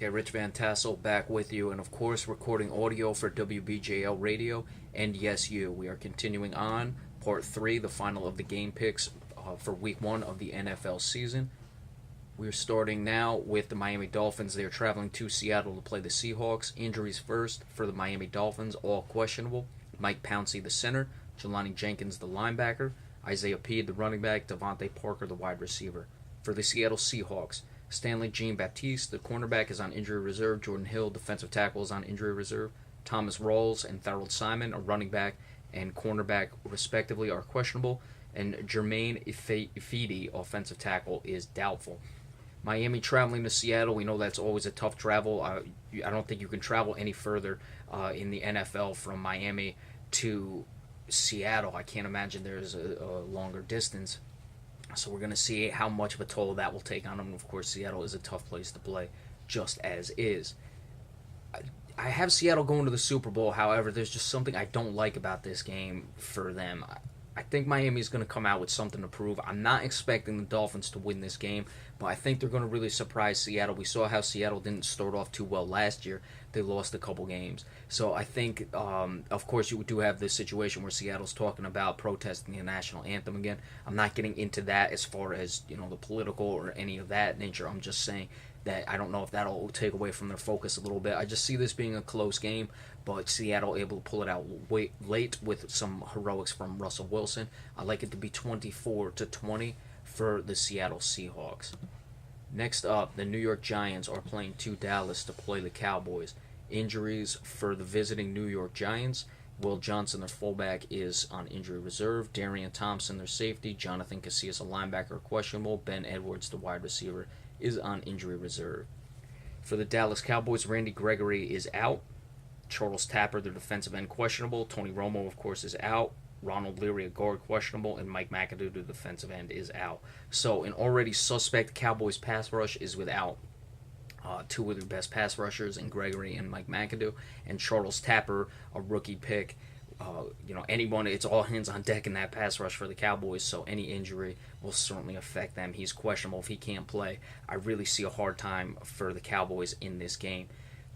Yeah, Rich Van Tassel back with you, and of course, recording audio for WBJL Radio. And yes, you. We are continuing on part three, the final of the game picks for week one of the NFL season. We're starting now with the Miami Dolphins. They're traveling to Seattle to play the Seahawks. Injuries first for the Miami Dolphins, all questionable. Mike Pouncey, the center. Jelani Jenkins, the linebacker. Isaiah Pead, the running back. Devontae Parker, the wide receiver. For the Seattle Seahawks, Stanley Jean-Baptiste, the cornerback, is on injury reserve. Jordan Hill, defensive tackle, is on injury reserve. Thomas Rawls and Thurl Simon, a running back and cornerback, respectively, are questionable. And Jermaine Ifedi, offensive tackle, is doubtful. Miami traveling to Seattle, we know that's always a tough travel. I don't think you can travel any further in the NFL from Miami to Seattle. I can't imagine there's a longer distance. So we're going to see how much of a toll that will take on them. Of course, Seattle is a tough place to play, just as is. I have Seattle going to the Super Bowl. However, there's just something I don't like about this game for them. I think Miami's going to come out with something to prove. I'm not expecting the Dolphins to win this game, but I think they're going to really surprise Seattle. We saw how Seattle didn't start off too well last year. They lost a couple games. So I think, of course, you do have this situation where Seattle's talking about protesting the national anthem again. I'm not getting into that as far as, the political or any of that nature. I'm just saying that I don't know if that'll take away from their focus a little bit. I just see this being a close game, but Seattle able to pull it out late with some heroics from Russell Wilson. I like it to be 24-20 for the Seattle Seahawks. Next up, the New York Giants are playing to Dallas to play the Cowboys. Injuries for the visiting New York Giants. Will Johnson, their fullback, is on injury reserve. Darian Thompson, their safety. Jonathan Casillas, a linebacker, questionable. Ben Edwards, the wide receiver, is on injury reserve. For the Dallas Cowboys, Randy Gregory is out. Charles Tapper, the defensive end, questionable. Tony Romo, of course, is out. Ronald Leary, a guard, questionable. And Mike McAdoo, the defensive end, is out. So an already suspect Cowboys pass rush is without two of their best pass rushers in Gregory and Mike McAdoo. And Charles Tapper, a rookie pick. Anyone, it's all hands on deck in that pass rush for the Cowboys, so any injury will certainly affect them. He's questionable if he can't play. I really see a hard time for the Cowboys in this game.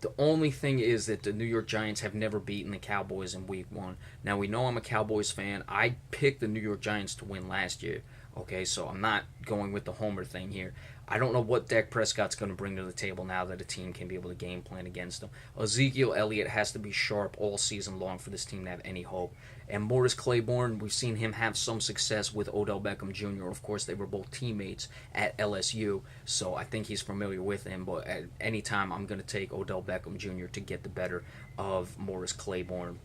The only thing is that the New York Giants have never beaten the Cowboys in week one. Now, we know I'm a Cowboys fan. I picked the New York Giants to win last year. Okay, so I'm not going with the homer thing here. I don't know what Dak Prescott's going to bring to the table now that a team can be able to game plan against him. Ezekiel Elliott has to be sharp all season long for this team to have any hope. And Morris Claiborne, we've seen him have some success with Odell Beckham Jr. Of course, they were both teammates at LSU, so I think he's familiar with him. But at any time, I'm going to take Odell Beckham Jr. to get the better of Morris Claiborne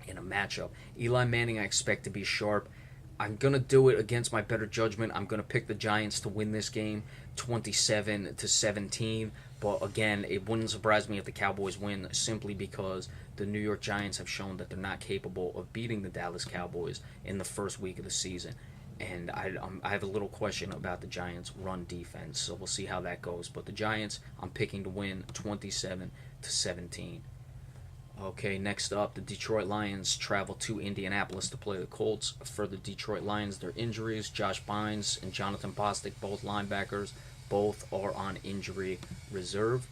in a matchup. Eli Manning, I expect to be sharp. I'm going to do it against my better judgment. I'm going to pick the Giants to win this game 27-17. But again, it wouldn't surprise me if the Cowboys win simply because the New York Giants have shown that they're not capable of beating the Dallas Cowboys in the first week of the season. And I have a little question about the Giants' run defense, so we'll see how that goes. But the Giants, I'm picking to win 27-17. Okay, next up, the Detroit Lions travel to Indianapolis to play the Colts. For the Detroit Lions, their injuries, Josh Bynes and Jonathan Bostic, both linebackers, both are on injury reserve.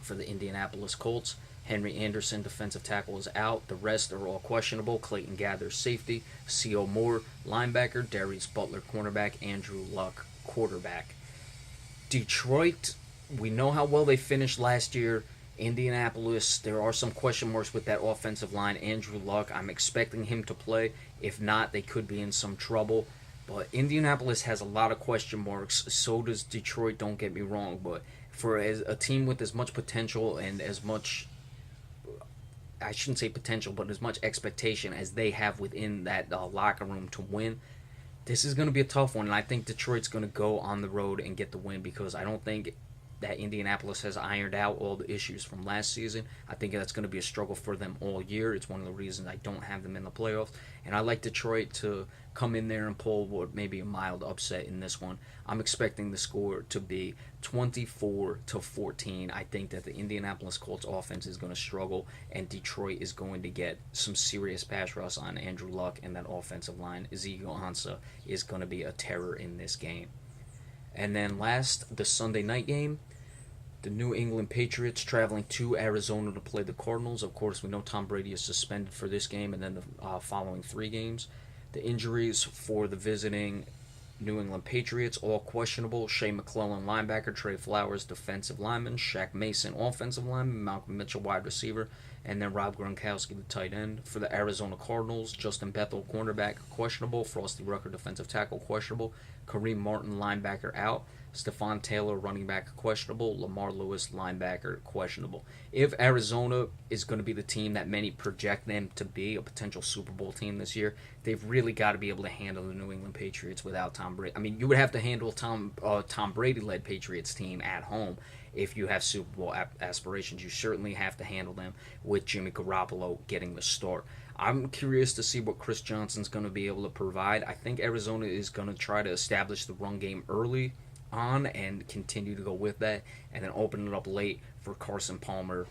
For the Indianapolis Colts, Henry Anderson, defensive tackle, is out. The rest are all questionable. Clayton Gathers, safety. C.O. Moore, linebacker. Darius Butler, cornerback. Andrew Luck, quarterback. Detroit, we know how well they finished last year. Indianapolis, there are some question marks with that offensive line. Andrew Luck, I'm expecting him to play. If not, they could be in some trouble. But Indianapolis has a lot of question marks. So does Detroit, don't get me wrong. But for a team with as much potential and as much, I shouldn't say potential, but as much expectation as they have within that locker room to win, this is going to be a tough one. And I think Detroit's going to go on the road and get the win because I don't think that Indianapolis has ironed out all the issues from last season. I think that's going to be a struggle for them all year. It's one of the reasons I don't have them in the playoffs. And I like Detroit to come in there and pull what maybe a mild upset in this one. I'm expecting the score to be 24-14. I think that the Indianapolis Colts offense is going to struggle, and Detroit is going to get some serious pass rush on Andrew Luck and that offensive line. Ezekiel Ansah is going to be a terror in this game. And then last, the Sunday night game, The New England Patriots traveling to Arizona to play the Cardinals. Of course, we know Tom Brady is suspended for this game and then the following 3 games. The injuries for the visiting New England Patriots, all questionable. Shea McClellan, linebacker. Trey Flowers, defensive lineman. Shaq Mason, offensive lineman. Malcolm Mitchell, wide receiver. And then Rob Gronkowski, the tight end. For the Arizona Cardinals, Justin Bethel, cornerback, questionable. Frosty Rucker, defensive tackle, questionable. Kareem Martin, linebacker, out. Stephon Taylor, running back, questionable. Lamar Lewis, linebacker, questionable. If Arizona is going to be the team that many project them to be, a potential Super Bowl team this year, they've really got to be able to handle the New England Patriots without Tom Brady. I mean, you would have to handle Tom Brady-led Patriots team at home if you have Super Bowl aspirations. You certainly have to handle them with Jimmy Garoppolo getting the start. I'm curious to see what Chris Johnson's going to be able to provide. I think Arizona is going to try to establish the run game early on and continue to go with that, and then open it up late for Carson Palmer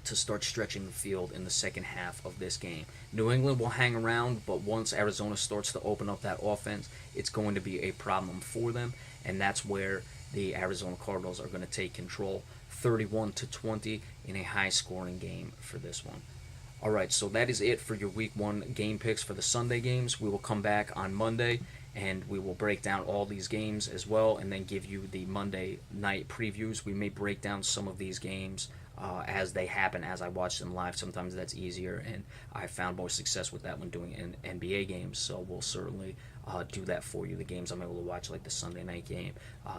to start stretching the field in the second half of this game. New England will hang around, but once Arizona starts to open up that offense, it's going to be a problem for them, and that's where the Arizona Cardinals are going to take control 31-20 in a high-scoring game for this one. All right, so that is it for your Week 1 game picks for the Sunday games. We will come back on Monday, and we will break down all these games as well, and then give you the Monday night previews. We may break down some of these games as they happen, as I watch them live. Sometimes that's easier, and I found more success with that when doing NBA games, so we'll certainly do that for you. The games I'm able to watch, like the Sunday night game,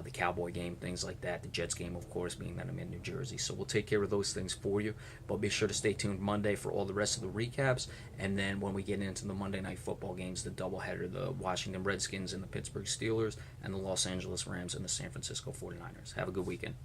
the Cowboy game, things like that. The Jets game, of course, being that I'm in New Jersey. So we'll take care of those things for you. But be sure to stay tuned Monday for all the rest of the recaps. And then when we get into the Monday night football games, the doubleheader, the Washington Redskins and the Pittsburgh Steelers, and the Los Angeles Rams and the San Francisco 49ers. Have a good weekend.